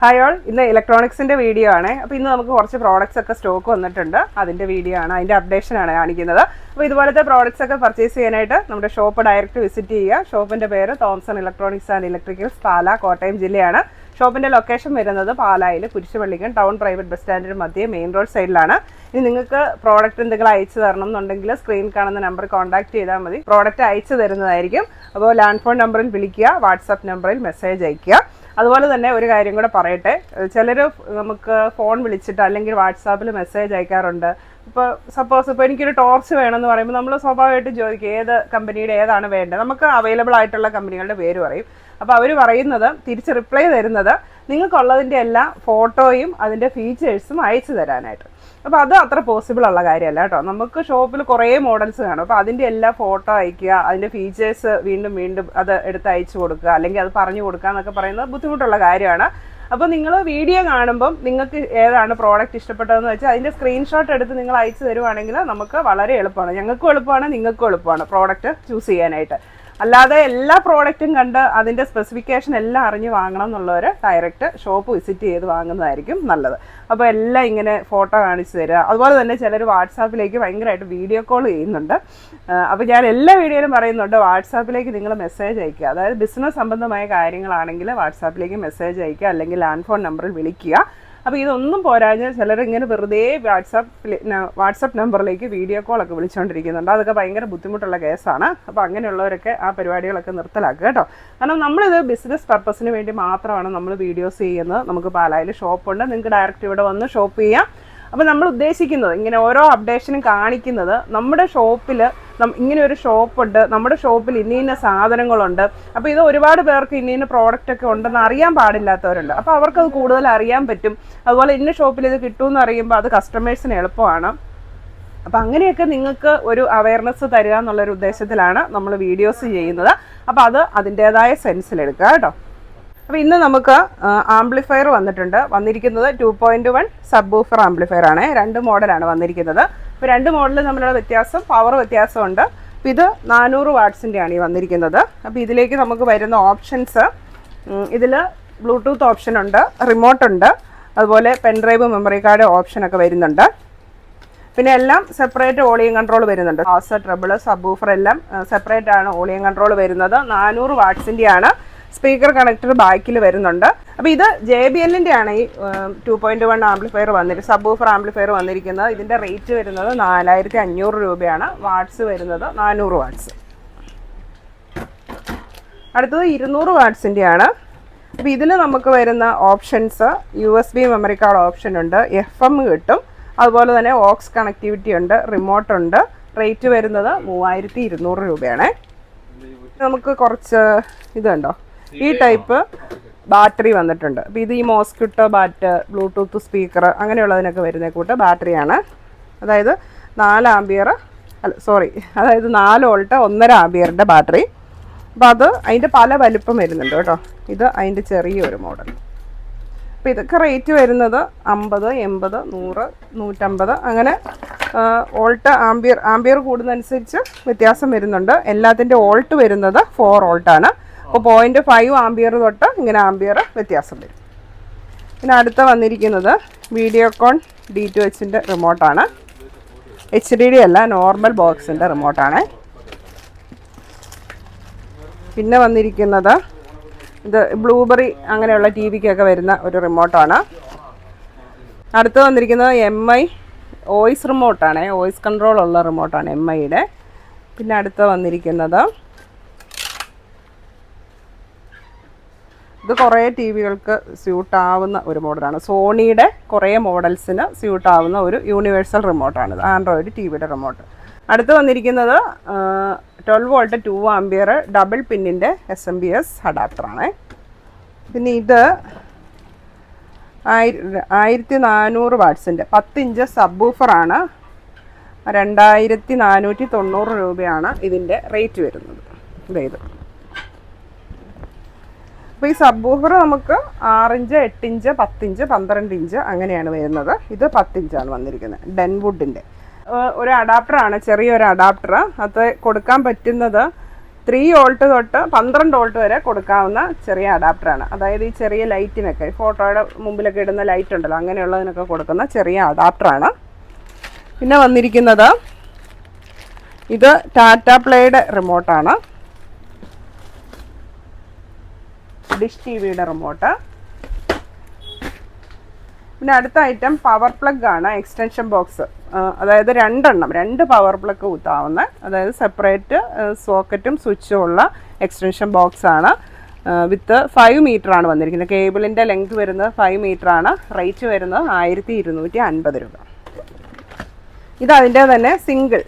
Hi all, ഇന്ന് ഇലക്ട്രോണിക്സിൻ്റെ video ആണ്. അപ്പോൾ ഇന്ന് നമുക്ക് കുറച്ച് പ്രോഡക്റ്റ്സ് ഒക്കെ സ്റ്റോക്ക് വന്നിട്ടുണ്ട്. അതിൻ്റെ വീഡിയോ ആണ്, അതിൻ്റെ അപ്ഡേഷനാണ് കാണിക്കുന്നത്. അപ്പോൾ ഇതുപോലത്തെ പ്രോഡക്റ്റ്സ് ഒക്കെ പർച്ചേസ് ചെയ്യാനായിട്ട് നമ്മുടെ ഷോപ്പ് ഡയറക്റ്റ് വിസിറ്റ് ചെയ്യുക. ഷോപ്പിൻ്റെ പേര് തോംസൺ ഇലക്ട്രോണിക്സ് ആൻഡ് ഇലക്ട്രിക്കൽസ്, പാല, കോട്ടയം ജില്ലയാണ്. ഷോപ്പിൻ്റെ ലൊക്കേഷൻ വരുന്നത് പാലായിൽ കുരിശുപള്ളിക്കൻ ടൗൺ പ്രൈവറ്റ് ബസ് സ്റ്റാൻഡിന് മധ്യേ മെയിൻ റോഡ് സൈഡിലാണ്. ഇനി നിങ്ങൾക്ക് പ്രോഡക്റ്റ് എന്തെങ്കിലും അയച്ചു തരണം എന്നുണ്ടെങ്കിൽ സ്ക്രീൻ കാണുന്ന നമ്പർ കോൺടാക്ട് ചെയ്താൽ മതി. പ്രോഡക്റ്റ് അയച്ചു തരുന്നതായിരിക്കും. അപ്പോൾ ലാൻഡ് ഫോൺ നമ്പറിൽ വിളിക്കുക, വാട്സാപ്പ് നമ്പറിൽ മെസ്സേജ് അയയ്ക്കുക. അതുപോലെ തന്നെ ഒരു കാര്യം കൂടെ പറയട്ടെ, ചിലർ നമുക്ക് ഫോൺ വിളിച്ചിട്ട് അല്ലെങ്കിൽ വാട്സാപ്പിൽ മെസ്സേജ് അയക്കാറുണ്ട്. ഇപ്പോൾ സപ്പോസ് ഇപ്പോൾ എനിക്കൊരു ടോർച്ച് വേണമെന്ന് പറയുമ്പോൾ നമ്മൾ സ്വാഭാവികമായിട്ടും ചോദിക്കും ഏത് കമ്പനിയുടെ ഏതാണ് വേണ്ടത്. നമുക്ക് അവൈലബിൾ ആയിട്ടുള്ള കമ്പനികളുടെ പേര് പറയും. അപ്പോൾ അവർ പറയുന്നത്, തിരിച്ച് റിപ്ലൈ തരുന്നത് നിങ്ങൾക്കുള്ളതിൻ്റെ എല്ലാ ഫോട്ടോയും അതിൻ്റെ ഫീച്ചേഴ്സും അയച്ചു തരാനായിട്ട്. അപ്പോൾ അത് അത്ര പോസിബിൾ ഉള്ള കാര്യമല്ല കേട്ടോ. നമുക്ക് ഷോപ്പിൽ കുറേ മോഡൽസ് കാണും. അപ്പോൾ അതിൻ്റെ എല്ലാ ഫോട്ടോ അയക്കുക, അതിൻ്റെ ഫീച്ചേഴ്സ് വീണ്ടും വീണ്ടും അത് എടുത്ത് അയച്ചു കൊടുക്കുക, അല്ലെങ്കിൽ അത് പറഞ്ഞു കൊടുക്കുക എന്നൊക്കെ പറയുന്നത് ബുദ്ധിമുട്ടുള്ള കാര്യമാണ്. അപ്പോൾ നിങ്ങൾ വീഡിയോ കാണുമ്പം നിങ്ങൾക്ക് ഏതാണ് പ്രോഡക്റ്റ് ഇഷ്ടപ്പെട്ടതെന്ന് വെച്ചാൽ അതിൻ്റെ സ്ക്രീൻഷോട്ട് എടുത്ത് നിങ്ങൾ അയച്ചു തരുവാണെങ്കിൽ നമുക്ക് വളരെ എളുപ്പമാണ്. ഞങ്ങൾക്കും എളുപ്പമാണ്, നിങ്ങൾക്കും എളുപ്പമാണ് പ്രോഡക്റ്റ് ചൂസ് ചെയ്യാനായിട്ട്. അല്ലാതെ എല്ലാ പ്രോഡക്റ്റും കണ്ട് അതിൻ്റെ സ്പെസിഫിക്കേഷൻ എല്ലാം അറിഞ്ഞ് വാങ്ങണം എന്നുള്ളവർ ഡയറക്റ്റ് ഷോപ്പ് വിസിറ്റ് ചെയ്ത് വാങ്ങുന്നതായിരിക്കും നല്ലത്. അപ്പോൾ എല്ലാം ഇങ്ങനെ ഫോട്ടോ കാണിച്ചു തരിക. അതുപോലെ തന്നെ ചിലർ വാട്സാപ്പിലേക്ക് ഭയങ്കരമായിട്ട് വീഡിയോ കോൾ ചെയ്യുന്നുണ്ട്. അപ്പോൾ ഞാൻ എല്ലാ വീഡിയോയിലും പറയുന്നുണ്ട്, വാട്സാപ്പിലേക്ക് നിങ്ങൾ മെസ്സേജ് അയയ്ക്കുക. അതായത് ബിസിനസ് സംബന്ധമായ കാര്യങ്ങളാണെങ്കിൽ വാട്സാപ്പിലേക്ക് മെസ്സേജ് അയയ്ക്കുക, അല്ലെങ്കിൽ ലാൻഡ് ഫോൺ നമ്പറിൽ വിളിക്കുക. അപ്പോൾ ഇതൊന്നും പോരാഞ്ഞാൽ ചിലർ ഇങ്ങനെ വെറുതെ വാട്സപ്പ് നമ്പറിലേക്ക് വീഡിയോ കോളൊക്കെ വിളിച്ചുകൊണ്ടിരിക്കുന്നുണ്ട്. അതൊക്കെ ഭയങ്കര ബുദ്ധിമുട്ടുള്ള കേസാണ്. അപ്പോൾ അങ്ങനെയുള്ളവരൊക്കെ ആ പരിപാടികളൊക്കെ നിർത്തലാക്കുക കേട്ടോ. കാരണം നമ്മളിത് ബിസിനസ് പർപ്പസിന് വേണ്ടി മാത്രമാണ് നമ്മൾ വീഡിയോസ് ചെയ്യുന്നത്. നമുക്ക് പാലായിൽ ഷോപ്പുണ്ട്, നിങ്ങൾക്ക് ഡയറക്റ്റ് ഇവിടെ വന്ന് ഷോപ്പ് ചെയ്യാം. അപ്പോൾ നമ്മൾ ഉദ്ദേശിക്കുന്നത് ഇങ്ങനെ ഓരോ അപ്ഡേഷനും കാണിക്കുന്നത്, നമ്മുടെ ഷോപ്പിൽ ഇങ്ങനെ ഒരു ഷോപ്പുണ്ട്, നമ്മുടെ ഷോപ്പിൽ ഇന്ന സാധനങ്ങളുണ്ട്. അപ്പോൾ ഇത് ഒരുപാട് പേർക്ക് ഇന്ന പ്രോഡക്റ്റ് ഒക്കെ ഉണ്ടെന്ന് അറിയാൻ പാടില്ലാത്തവരുണ്ട്. അപ്പോൾ അവർക്കത് കൂടുതൽ അറിയാൻ പറ്റും. അതുപോലെ ഇന്ന ഷോപ്പിൽ ഇത് കിട്ടുമെന്ന് അറിയുമ്പോൾ അത് കസ്റ്റമേഴ്സിന് എളുപ്പമാണ്. അപ്പോൾ അങ്ങനെയൊക്കെ നിങ്ങൾക്ക് ഒരു അവയർനെസ് തരിക എന്നുള്ളൊരു ഉദ്ദേശത്തിലാണ് നമ്മൾ വീഡിയോസ് ചെയ്യുന്നത്. അപ്പോൾ അത് അതിൻ്റേതായ സെൻസിലെടുക്കുക കേട്ടോ. അപ്പോൾ ഇന്ന് നമുക്ക് ആംപ്ലിഫയർ വന്നിരിക്കുന്നത് 2.1 സബ് വൂഫർ ആംപ്ലിഫയർ ആണ്. 2 മോഡലാണ് വന്നിരിക്കുന്നത്. ഇപ്പോൾ 2 മോഡലും തമ്മിലുള്ള വ്യത്യാസം, പവർ വ്യത്യാസമുണ്ട്. അപ്പോൾ ഇത് 400 വാട്ട്സിൻ്റെയാണ് ഈ വന്നിരിക്കുന്നത്. അപ്പോൾ ഇതിലേക്ക് നമുക്ക് വരുന്ന ഓപ്ഷൻസ്, ഇതിൽ ബ്ലൂടൂത്ത് ഓപ്ഷൻ ഉണ്ട്, റിമോട്ട് ഉണ്ട്, അതുപോലെ പെൻഡ്രൈവ്, മെമ്മറി കാർഡ് ഓപ്ഷനൊക്കെ വരുന്നുണ്ട്. പിന്നെ എല്ലാം സെപ്പറേറ്റ് വോളിയം കൺട്രോൾ വരുന്നുണ്ട്. ബാസ്, ട്രബിൾ, സബ് വൂഫർ എല്ലാം സെപ്പറേറ്റ് ആണ് വോളിയം കൺട്രോൾ വരുന്നത്. 400 വാട്ട്സിൻ്റെയാണ്. സ്പീക്കർ കണക്ടർ ബാക്കിൽ വരുന്നുണ്ട്. അപ്പോൾ ഇത് JBLൻ്റെ ആണ് ഈ 2.1 ആംപ്ലിഫയർ സബ് വൂഫർ ആംപ്ലിഫയർ വന്നിരിക്കുന്നത്. ഇതിൻ്റെ റേറ്റ് വരുന്നത് 4500 രൂപയാണ്. വാട്ട്സ് വരുന്നത് 400 വാട്ട്സ്. അടുത്തത് 200 വാട്ട്സിൻ്റെയാണ്. അപ്പോൾ ഇതിൽ നമുക്ക് വരുന്ന options, USB memory card option ഉണ്ട്, FM കിട്ടും, അതുപോലെ തന്നെ ഓക്സ് കണക്ടിവിറ്റി ഉണ്ട്, റിമോട്ട് ഉണ്ട്. റേറ്റ് വരുന്നത് 3200 രൂപയാണ്. നമുക്ക് കുറച്ച് ഇതുണ്ടോ, ഈ ടൈപ്പ് ബാറ്ററി വന്നിട്ടുണ്ട്. അപ്പോൾ ഇത് ഈ മോസ്ക്വിട്ടോ ബാറ്റ്, ബ്ലൂടൂത്ത് സ്പീക്കർ അങ്ങനെയുള്ളതിനൊക്കെ വരുന്ന കൂട്ട് ബാറ്ററിയാണ്. അതായത് 4 വോൾട്ട് 1.5 ആംപിയറിൻ്റെ ബാറ്ററി. അപ്പോൾ അതിൻ്റെ പല വലിപ്പം വരുന്നുണ്ട് കേട്ടോ. ഇത് അതിൻ്റെ ചെറിയൊരു മോഡൽ. അപ്പോൾ ഇതൊക്കെ റേറ്റ് വരുന്നത് 50, 80, 100, 150 അങ്ങനെ വോൾട്ട് ആംപിയർ കൂടുന്നതനുസരിച്ച് വ്യത്യാസം വരുന്നുണ്ട്. എല്ലാത്തിൻ്റെ വോൾട്ട് വരുന്നത് 4 വോൾട്ടാണ്. അപ്പോൾ 0.5 ആംപിയർ തൊട്ട് ഇങ്ങനെ ആംപിയർ വ്യത്യാസം വരും. പിന്നെ അടുത്ത വന്നിരിക്കുന്നത് വീഡിയോകോൺ D2Hൻ്റെ റിമോട്ടാണ്. HDD അല്ല, നോർമൽ ബോക്സിൻ്റെ റിമോട്ടാണ്. പിന്നെ വന്നിരിക്കുന്നത് ഇത് ബ്ലൂബെറി അങ്ങനെയുള്ള TVക്കൊക്കെ വരുന്ന ഒരു റിമോട്ടാണ്. അടുത്ത് വന്നിരിക്കുന്നത് MI വോയിസ് റിമോട്ടാണ്, വോയിസ് കൺട്രോൾ ഉള്ള റിമോട്ടാണ് MIയുടെ. പിന്നെ അടുത്ത് വന്നിരിക്കുന്നത് ഇത് കുറേ TVകൾക്ക് സ്യൂട്ടാവുന്ന ഒരു മോഡലാണ്. സോണിയുടെ കുറേ മോഡൽസിന് സ്യൂട്ടാവുന്ന ഒരു യൂണിവേഴ്സൽ റിമോട്ടാണിത്, ആൻഡ്രോയിഡ് TVയുടെ റിമോട്ട്. അടുത്ത് വന്നിരിക്കുന്നത് 12 വോൾട്ട് 2 ആംപിയർ ഡബിൾ പിന്നിൻ്റെ SMPS അഡാപ്റ്ററാണ്. പിന്നെ ഇത് 1400 വാട്ട്സിൻ്റെ 10 ഇഞ്ച് സബ് വൂഫറാണ്. 2490 രൂപയാണ് ഇതിൻ്റെ റേറ്റ് വരുന്നത്. ഇത് അപ്പോൾ ഈ സബ് വൂഫർ നമുക്ക് 6 ഇഞ്ച്, 8 ഇഞ്ച്, 10 ഇഞ്ച്, 12 ഇഞ്ച് അങ്ങനെയാണ് വരുന്നത്. ഇത് 10 ഇഞ്ചാണ് വന്നിരിക്കുന്നത്. ഡെൻവുഡിൻ്റെ ഒരു അഡാപ്റ്ററാണ്, ചെറിയൊരു അഡാപ്റ്റർ. അത് കൊടുക്കാൻ പറ്റുന്നത് 3 വോൾട്ട് തൊട്ട് 12 വോൾട്ട് വരെ കൊടുക്കാവുന്ന ചെറിയ അഡാപ്റ്ററാണ്. അതായത് ഈ ചെറിയ ലൈറ്റിനൊക്കെ ഫോട്ടോയുടെ മുമ്പിലൊക്കെ ഇടുന്ന ലൈറ്റ് ഉണ്ടല്ലോ, അങ്ങനെയുള്ളതിനൊക്കെ കൊടുക്കുന്ന ചെറിയ അഡാപ്റ്ററാണ്. പിന്നെ വന്നിരിക്കുന്നത് ഇത് ടാറ്റ പ്ലേയുടെ റിമോട്ടാണ്, ഡിഷ് ടിവിയുടെ റിമോട്ട്. പിന്നെ അടുത്ത ഐറ്റം പവർ പ്ലഗ് ആണ്, എക്സ്റ്റൻഷൻ ബോക്സ്. അതായത് 2 പവർ പ്ലഗ് കുത്താവുന്ന, അതായത് സെപ്പറേറ്റ് സോക്കറ്റും സ്വിച്ചും ഉള്ള എക്സ്റ്റൻഷൻ ബോക്സ് ആണ്. വിത്ത് 5 മീറ്റർ ആണ് വന്നിരിക്കുന്നത്. കേബിളിൻ്റെ ലെങ്ത് വരുന്നത് 5 മീറ്റർ ആണ്. റേറ്റ് വരുന്നത് 1250 രൂപ. ഇത് അതിൻ്റെ തന്നെ സിംഗിൾ,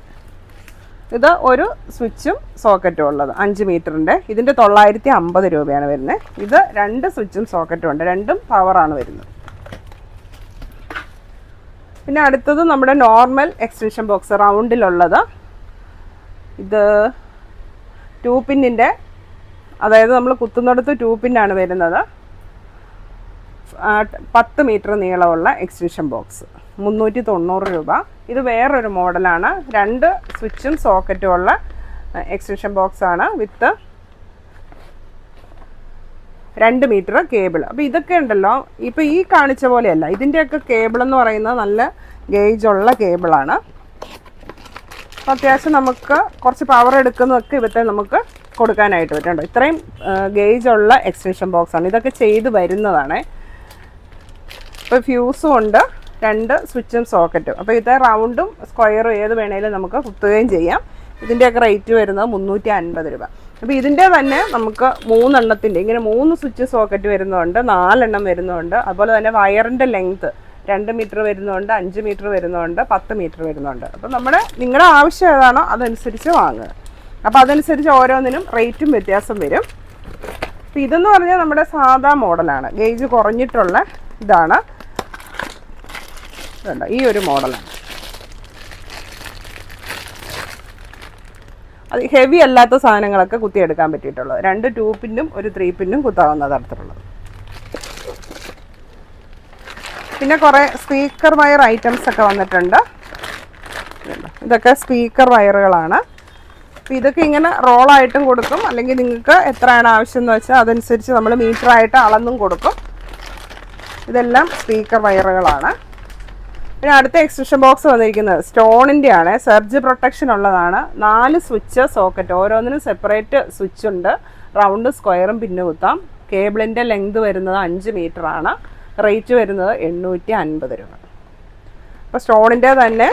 ഇത് ഒരു സ്വിച്ചും സോക്കറ്റും ഉള്ളത് 5 മീറ്ററിൻ്റെ. ഇതിൻ്റെ 950 രൂപയാണ് വരുന്നത്. ഇത് 2 സ്വിച്ചും സോക്കറ്റും ഉണ്ട്, രണ്ടും പവറാണ് വരുന്നത്. പിന്നെ അടുത്തത് നമ്മുടെ നോർമൽ എക്സ്റ്റൻഷൻ ബോക്സ് റൗണ്ടിലുള്ളത്. ഇത് 2 പിന്നിൻ്റെ, അതായത് നമ്മൾ കുത്തുന്നിടത്ത് 2 പിന്നാണ് വരുന്നത്. 10 മീറ്റർ നീളമുള്ള എക്സ്റ്റൻഷൻ ബോക്സ് 390 രൂപ. ഇത് വേറൊരു മോഡലാണ്, 2 സ്വിച്ചും സോക്കറ്റും ഉള്ള എക്സ്റ്റൻഷൻ ബോക്സ് ആണ് വിത്ത് 2 മീറ്റർ കേബിൾ. അപ്പോൾ ഇതൊക്കെ ഉണ്ടല്ലോ, ഇപ്പോൾ ഈ കാണിച്ച പോലെയല്ല, ഇതിൻ്റെയൊക്കെ കേബിൾ എന്ന് പറയുന്നത് നല്ല ഗേജുള്ള കേബിളാണ്. അപ്പോൾ അത്യാവശ്യം നമുക്ക് കുറച്ച് പവർ എടുക്കുന്നതൊക്കെ ഇവത്തെ നമുക്ക് കൊടുക്കാനായിട്ട് പറ്റുന്നുണ്ട്. ഇത്രയും ഗേജുള്ള എക്സ്റ്റൻഷൻ ബോക്സാണ്. ഇതൊക്കെ ചെയ്ത് വരുന്നതാണ്. ഇപ്പോൾ ഫ്യൂസും ഉണ്ട്, 2 സ്വിച്ചും സോക്കറ്റും. അപ്പോൾ ഇത് റൗണ്ടും സ്ക്വയറും ഏത് വേണേലും നമുക്ക് കുത്തുകയും ചെയ്യാം. ഇതിൻ്റെയൊക്കെ റേറ്റ് വരുന്നത് 350 രൂപ. അപ്പോൾ ഇതിൻ്റെ തന്നെ നമുക്ക് 3 എണ്ണത്തിൻ്റെ ഇങ്ങനെ 3 സ്വിച്ച് സോക്കറ്റ് വരുന്നുണ്ട്, 4 എണ്ണം വരുന്നുണ്ട്. അതുപോലെ തന്നെ വയറിൻ്റെ ലെങ്ത്ത് 2 മീറ്റർ വരുന്നുണ്ട്, 5 മീറ്റർ വരുന്നുണ്ട്, 10 മീറ്റർ വരുന്നുണ്ട്. അപ്പോൾ നിങ്ങളുടെ ആവശ്യം ഏതാണോ അതനുസരിച്ച് വാങ്ങുക. അപ്പോൾ അതനുസരിച്ച് ഓരോന്നിനും റേറ്റും വ്യത്യാസം വരും. അപ്പോൾ ഇതെന്ന് പറഞ്ഞാൽ നമ്മുടെ സാധാ മോഡലാണ്, ഗേജ് കുറഞ്ഞിട്ടുള്ള ഇതാണ്. ഇതുണ്ട്, ഈ ഒരു മോഡലാണ്. അത് ഹെവി അല്ലാത്ത സാധനങ്ങളൊക്കെ കുത്തിയെടുക്കാൻ പറ്റിയിട്ടുള്ളത്. 2 2 പിന്നും ഒരു 3 പിന്നും കുത്താവുന്ന തരത്തിലുള്ളത്. പിന്നെ കുറേ സ്പീക്കർ വയർ ഐറ്റംസ് ഒക്കെ വന്നിട്ടുണ്ട്. ഇതൊക്കെ സ്പീക്കർ വയറുകളാണ്. അപ്പോൾ ഇതൊക്കെ ഇങ്ങനെ റോളായിട്ടും കൊടുക്കും, അല്ലെങ്കിൽ നിങ്ങൾക്ക് എത്രയാണ് ആവശ്യം എന്ന് വെച്ചാൽ അതനുസരിച്ച് നമ്മൾ മീറ്ററായിട്ട് അളന്നും കൊടുക്കും. ഇതെല്ലാം സ്പീക്കർ വയറുകളാണ്. പിന്നെ അടുത്ത എക്സ്റ്റൻഷൻ ബോക്സ് വന്നിരിക്കുന്നത് സ്റ്റോണിൻ്റെ ആണ്, സർജ് പ്രൊട്ടക്ഷൻ ഉള്ളതാണ്. 4 സ്വിച്ച് സോക്കറ്റ്, ഓരോന്നിനും സെപ്പറേറ്റ് സ്വിച്ച് ഉണ്ട്. റൗണ്ട് സ്ക്വയറും പിന്നെ കുത്താം. കേബിളിൻ്റെ ലെങ്ത് വരുന്നത് 5 മീറ്റർ ആണ്. റേറ്റ് വരുന്നത് 850 രൂപ. അപ്പോൾ സ്റ്റോണിൻ്റെ തന്നെ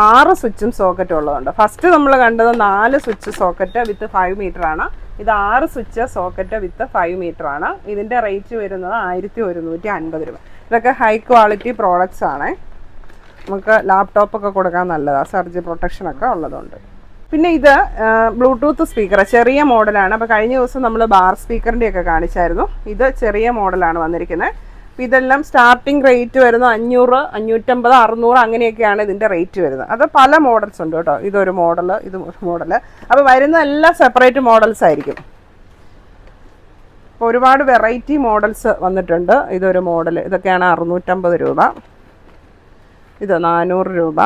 6 സ്വിച്ചും സോക്കറ്റും ഉള്ളതുണ്ട്. ഫസ്റ്റ് നമ്മൾ കണ്ടത് 4 സ്വിച്ച് സോക്കറ്റ് വിത്ത് 5 മീറ്റർ ആണ്. ഇത് 6 സ്വിച്ച് സോക്കറ്റ് വിത്ത് 5 മീറ്റർ ആണ്. ഇതിൻ്റെ റേറ്റ് വരുന്നത് 1150 രൂപ. ഇതൊക്കെ ഹൈ ക്വാളിറ്റി പ്രോഡക്റ്റ്സ് ആണ്. നമുക്ക് ലാപ്ടോപ്പൊക്കെ കൊടുക്കാൻ നല്ലതാണ്, സർജ് പ്രൊട്ടക്ഷനൊക്കെ ഉള്ളതുണ്ട്. പിന്നെ ഇത് ബ്ലൂടൂത്ത് സ്പീക്കർ, ചെറിയ മോഡലാണ്. അപ്പോൾ കഴിഞ്ഞ ദിവസം നമ്മൾ ബാർ സ്പീക്കറിൻ്റെയൊക്കെ കാണിച്ചായിരുന്നു. ഇത് ചെറിയ മോഡലാണ് വന്നിരിക്കുന്നത്. അപ്പോൾ ഇതെല്ലാം സ്റ്റാർട്ടിങ് റേറ്റ് വരുന്നത് 500, 550, 600 അങ്ങനെയൊക്കെയാണ് ഇതിൻ്റെ റേറ്റ് വരുന്നത്. അത് പല മോഡൽസ് ഉണ്ട് കേട്ടോ. ഇതൊരു മോഡൽ, ഇത് ഒരു മോഡൽ. അപ്പോൾ വരുന്ന എല്ലാം സെപ്പറേറ്റ് മോഡൽസ് ആയിരിക്കും. അപ്പോൾ ഒരുപാട് വെറൈറ്റി മോഡൽസ് വന്നിട്ടുണ്ട്. ഇതൊരു മോഡൽ, ഇതൊക്കെയാണ് 650 രൂപ. ഇത് 400 രൂപ.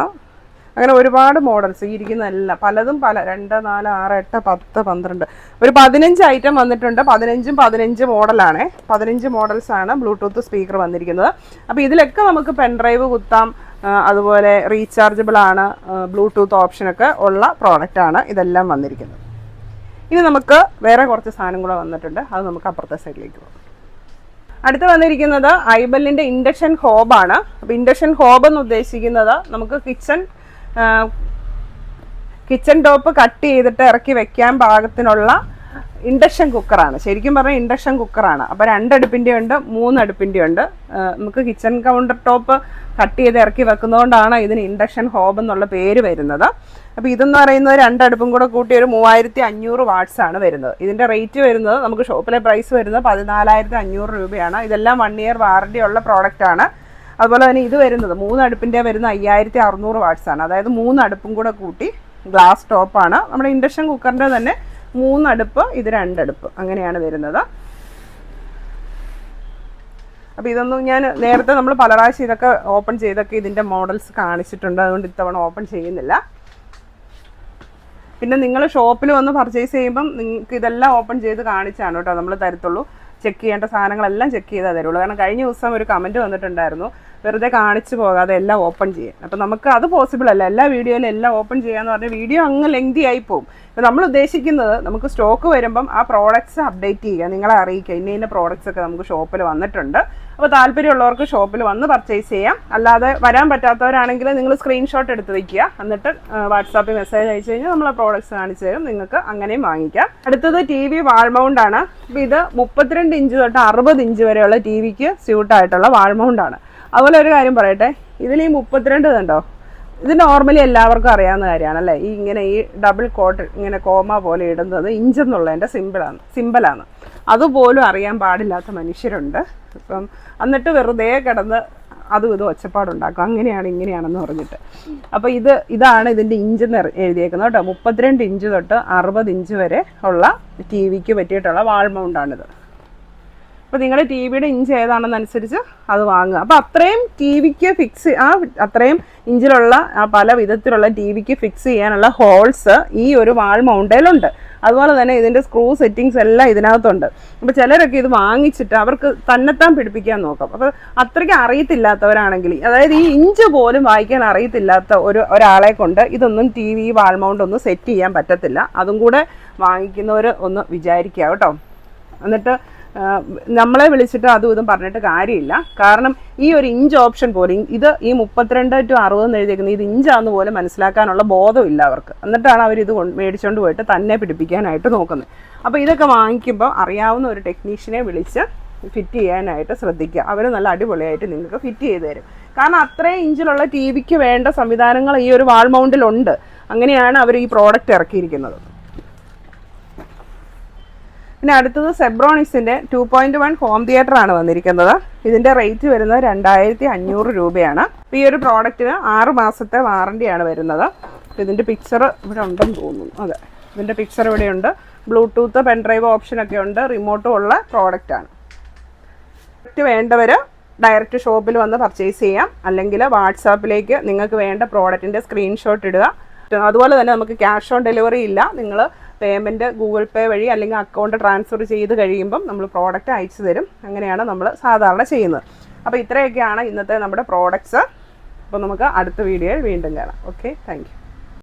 അങ്ങനെ ഒരുപാട് മോഡൽസ് ഈ ഇരിക്കുന്നതെല്ലാം പലതും പല 2, 4, 6, 8, 10, 12 ഒരു 15 ഐറ്റം വന്നിട്ടുണ്ട്. 15 മോഡലാണ്. 15 മോഡൽസാണ് ബ്ലൂടൂത്ത് സ്പീക്കർ വന്നിരിക്കുന്നത്. അപ്പോൾ ഇതിലൊക്കെ നമുക്ക് പെൻഡ്രൈവ് കുത്താം, അതുപോലെ റീചാർജബിൾ ആണ്, ബ്ലൂടൂത്ത് ഓപ്ഷനൊക്കെ ഉള്ള പ്രോഡക്റ്റാണ് ഇതെല്ലാം വന്നിരിക്കുന്നത്. ഇനി നമുക്ക് വേറെ കുറച്ച് സാധനം കൂടെ വന്നിട്ടുണ്ട്, അത് നമുക്ക് അപ്പുറത്തെ സൈഡിലേക്ക് പോകാം. അടുത്ത് വന്നിരിക്കുന്നത് ഐബെല്ലിൻ്റെ ഇൻഡക്ഷൻ ഹോബാണ്. അപ്പോൾ ഇൻഡക്ഷൻ ഹോബ് എന്ന് ഉദ്ദേശിക്കുന്നത് നമുക്ക് കിച്ചൺ ടോപ്പ് കട്ട് ചെയ്തിട്ട് ഇറക്കി വെക്കാൻ പാകത്തിനുള്ള ഇൻഡക്ഷൻ കുക്കറാണ്. ശരിക്കും പറഞ്ഞാൽ ഇൻഡക്ഷൻ കുക്കറാണ്. അപ്പോൾ 2 അടുപ്പിൻ്റെ ഉണ്ട്, 3 അടുപ്പിൻ്റെ ഉണ്ട്. നമുക്ക് കിച്ചൺ കൗണ്ടർ ടോപ്പ് കട്ട് ചെയ്ത് ഇറക്കി വെക്കുന്നതുകൊണ്ടാണ് ഇതിന് ഇൻഡക്ഷൻ ഹോബ് എന്നുള്ള പേര് വരുന്നത്. അപ്പോൾ ഇതെന്ന് പറയുന്നത് 2 അടുപ്പും കൂടെ കൂട്ടി ഒരു 3500 വാട്ട്സ് ആണ് വരുന്നത്. ഇതിൻ്റെ റേറ്റ് വരുന്നത് നമുക്ക് ഷോപ്പിലെ പ്രൈസ് വരുന്നത് 14,500 രൂപയാണ്. ഇതെല്ലാം 1 ഇയർ വാറണ്ടി ഉള്ള പ്രോഡക്റ്റാണ്. അതുപോലെ തന്നെ ഇത് വരുന്നത് 3 അടുപ്പിൻ്റെ വരുന്ന 5600 വാട്ട്സ് ആണ്. അതായത് 3 അടുപ്പും കൂടെ കൂട്ടി ഗ്ലാസ് ടോപ്പാണ്. നമ്മുടെ ഇൻഡക്ഷൻ കുക്കറിൻ്റെ തന്നെ 3 അടുപ്പ്, ഇത് 2 അടുപ്പ്, അങ്ങനെയാണ് വരുന്നത്. അപ്പോൾ ഇതൊന്നും ഞാൻ നേരത്തെ നമ്മൾ പല പ്രാവശ്യം ഇതൊക്കെ ഓപ്പൺ ചെയ്തൊക്കെ ഇതിൻ്റെ മോഡൽസ് കാണിച്ചിട്ടുണ്ട്. അതുകൊണ്ട് ഇത്തവണ ഓപ്പൺ ചെയ്യുന്നില്ല. പിന്നെ നിങ്ങൾ ഷോപ്പിൽ വന്ന് പർച്ചേസ് ചെയ്യുമ്പം നിങ്ങൾക്ക് ഇതെല്ലാം ഓപ്പൺ ചെയ്ത് കാണിച്ചാണ് കേട്ടോ നമ്മൾ തരത്തുള്ളൂ. ചെക്ക് ചെയ്യേണ്ട സാധനങ്ങളെല്ലാം ചെക്ക് ചെയ്താൽ തരുള്ളൂ. കാരണം കഴിഞ്ഞ ദിവസം ഒരു കമൻറ്റ് വന്നിട്ടുണ്ടായിരുന്നു, വെറുതെ കാണിച്ചു പോകാതെ എല്ലാം ഓപ്പൺ ചെയ്യാൻ. അപ്പോൾ നമുക്ക് അത് പോസിബിൾ അല്ല. എല്ലാ വീഡിയോയിലും എല്ലാം ഓപ്പൺ ചെയ്യാന്ന് പറഞ്ഞാൽ വീഡിയോ അങ്ങ് ലെങ്തി ആയി പോകും. അപ്പോൾ നമ്മൾ ഉദ്ദേശിക്കുന്നത് നമുക്ക് സ്റ്റോക്ക് വരുമ്പം ആ പ്രോഡക്റ്റ്സ് അപ്ഡേറ്റ് ചെയ്യുക, നിങ്ങളെ അറിയിക്കുക ഇന്ന പ്രോഡക്റ്റ്സ് ഒക്കെ നമുക്ക് ഷോപ്പിൽ വന്നിട്ടുണ്ട്. അപ്പോൾ താല്പര്യമുള്ളവർക്ക് ഷോപ്പിൽ വന്ന് പർച്ചേസ് ചെയ്യാം. അല്ലാതെ വരാൻ പറ്റാത്തവരാണെങ്കിൽ നിങ്ങൾ സ്ക്രീൻഷോട്ട് എടുത്ത് വയ്ക്കുക, എന്നിട്ട് വാട്സാപ്പിൽ മെസ്സേജ് അയച്ചു കഴിഞ്ഞാൽ നമ്മൾ പ്രോഡക്റ്റ്സ് കാണിച്ചു തരും, നിങ്ങൾക്ക് അങ്ങനെയും വാങ്ങിക്കാം. അടുത്തത് ടി വി വാൾ മൗണ്ട് ആണ്. അപ്പോൾ ഇത് 32 ഇഞ്ച് തൊട്ട് 60 ഇഞ്ച് വരെയുള്ള ടി വിക്ക് സ്യൂട്ടായിട്ടുള്ള വാൾ മൗണ്ട് ആണ്. അതുപോലെ ഒരു കാര്യം പറയട്ടെ, ഇതിൽ ഈ 32 കണ്ടോ, ഇത് നോർമലി എല്ലാവർക്കും അറിയാവുന്ന കാര്യമാണല്ലേ. ഈ ഡബിൾ കോട്ട് ഇങ്ങനെ കോമ പോലെ ഇടുന്നത് ഇഞ്ച് എന്നുള്ളതിൻ്റെ സിമ്പിളാണ്. അതുപോലും അറിയാൻ പാടില്ലാത്ത മനുഷ്യരുണ്ട്. ഇപ്പം എന്നിട്ട് വെറുതെ കിടന്ന് അതും ഇതും ഒച്ചപ്പാടുണ്ടാക്കും, അങ്ങനെയാണ് ഇങ്ങനെയാണെന്ന് പറഞ്ഞിട്ട്. അപ്പോൾ ഇതാണ് ഇതിൻ്റെ ഇഞ്ചെന്ന് എഴുതിയേക്കുന്നത് കേട്ടോ. 32 ഇഞ്ച് തൊട്ട് 60 ഇഞ്ച് വരെ ഉള്ള ടി വിക്ക് പറ്റിയിട്ടുള്ള വാൾ മൗണ്ടാണിത്. അപ്പോൾ നിങ്ങൾ ടി വിയുടെ ഇഞ്ച് ഏതാണെന്നനുസരിച്ച് അത് വാങ്ങുക. അപ്പോൾ അത്രയും ടി വിക്ക് അത്രയും ഇഞ്ചിലുള്ള പല വിധത്തിലുള്ള ടി വിക്ക് ഫിക്സ് ചെയ്യാനുള്ള ഹോൾസ് ഈ ഒരു വാൾ മൗണ്ടയിലുണ്ട്. അതുപോലെ തന്നെ ഇതിൻ്റെ സ്ക്രൂ സെറ്റിങ്സ് എല്ലാം ഇതിനകത്തുണ്ട്. അപ്പോൾ ചിലരൊക്കെ ഇത് വാങ്ങിച്ചിട്ട് അവർക്ക് തന്നെത്താൻ പിടിപ്പിക്കാൻ നോക്കാം. അപ്പോൾ അത്രയ്ക്ക് അറിയത്തില്ലാത്തവരാണെങ്കിൽ, അതായത് ഈ ഇഞ്ച് പോലും വായിക്കാൻ അറിയത്തില്ലാത്ത ഒരാളെ കൊണ്ട് ഇതൊന്നും ടി വി വാൾ മൗണ്ട് ഒന്നും സെറ്റ് ചെയ്യാൻ പറ്റത്തില്ല. അതും കൂടെ വാങ്ങിക്കുന്നവർ ഒന്ന് വിചാരിക്കുക കേട്ടോ. എന്നിട്ട് നമ്മളെ വിളിച്ചിട്ട് അതും ഇതും പറഞ്ഞിട്ട് കാര്യമില്ല. കാരണം ഈ ഒരു ഇഞ്ച് ഓപ്ഷൻ പോലും ഇത് ഈ 32 to 60 എഴുതിയിരിക്കുന്നത് ഇത് ഇഞ്ചാന്ന് പോലും മനസ്സിലാക്കാനുള്ള ബോധമില്ല അവർക്ക്. എന്നിട്ടാണ് അവർ ഇത് മേടിച്ചുകൊണ്ട് പോയിട്ട് തന്നെ പിടിപ്പിക്കാനായിട്ട് നോക്കുന്നത്. അപ്പോൾ ഇതൊക്കെ വാങ്ങിക്കുമ്പോൾ അറിയാവുന്ന ഒരു ടെക്നീഷ്യനെ വിളിച്ച് ഫിറ്റ് ചെയ്യാനായിട്ട് ശ്രദ്ധിക്കുക. അവർ നല്ല അടിപൊളിയായിട്ട് നിങ്ങൾക്ക് ഫിറ്റ് ചെയ്ത് തരും. കാരണം അത്രയും ഇഞ്ചിലുള്ള ടി വിക്ക് വേണ്ട സംവിധാനങ്ങൾ ഈ ഒരു വാൾ മൗണ്ടിലുണ്ട്. അങ്ങനെയാണ് അവർ ഈ പ്രോഡക്റ്റ് ഇറക്കിയിരിക്കുന്നത്. പിന്നെ അടുത്തത് സെബ്രോണിക്സിൻ്റെ 2.1 ഹോം തിയേറ്റർ ആണ് വന്നിരിക്കുന്നത്. ഇതിൻ്റെ റേറ്റ് വരുന്നത് 2500 രൂപയാണ്. അപ്പോൾ ഈ ഒരു പ്രോഡക്റ്റിന് 6 മാസത്തെ വാറണ്ടിയാണ് വരുന്നത്. അപ്പോൾ ഇതിൻ്റെ പിക്ചർ ഇവിടെ ഉണ്ടെന്ന് തോന്നുന്നു. അതെ, ഇതിൻ്റെ പിക്ചർ ഇവിടെയുണ്ട്. ബ്ലൂടൂത്ത് പെൻഡ്രൈവ് ഓപ്ഷനൊക്കെ ഉണ്ട്. റിമോട്ടും ഉള്ള പ്രോഡക്റ്റാണ്. വേണ്ടവർ ഡയറക്റ്റ് ഷോപ്പിൽ വന്ന് പർച്ചേസ് ചെയ്യാം. അല്ലെങ്കിൽ വാട്സാപ്പിലേക്ക് നിങ്ങൾക്ക് വേണ്ട പ്രോഡക്റ്റിൻ്റെ സ്ക്രീൻഷോട്ട് ഇടുക. അതുപോലെ തന്നെ നമുക്ക് ക്യാഷ് ഓൺ ഡെലിവറി ഇല്ല. നിങ്ങൾ പേയ്മെൻറ്റ് ഗൂഗിൾ പേ വഴി അല്ലെങ്കിൽ അക്കൗണ്ട് ട്രാൻസ്ഫർ ചെയ്ത് കഴിയുമ്പം നമ്മൾ പ്രോഡക്റ്റ് അയച്ചു തരും. അങ്ങനെയാണ് നമ്മൾ സാധാരണ ചെയ്യുന്നത്. അപ്പോൾ ഇത്രയൊക്കെയാണ് ഇന്നത്തെ നമ്മുടെ പ്രോഡക്റ്റ്സ്. അപ്പോൾ നമുക്ക് അടുത്ത വീഡിയോയിൽ വീണ്ടും കാണാം. Okay, thank you.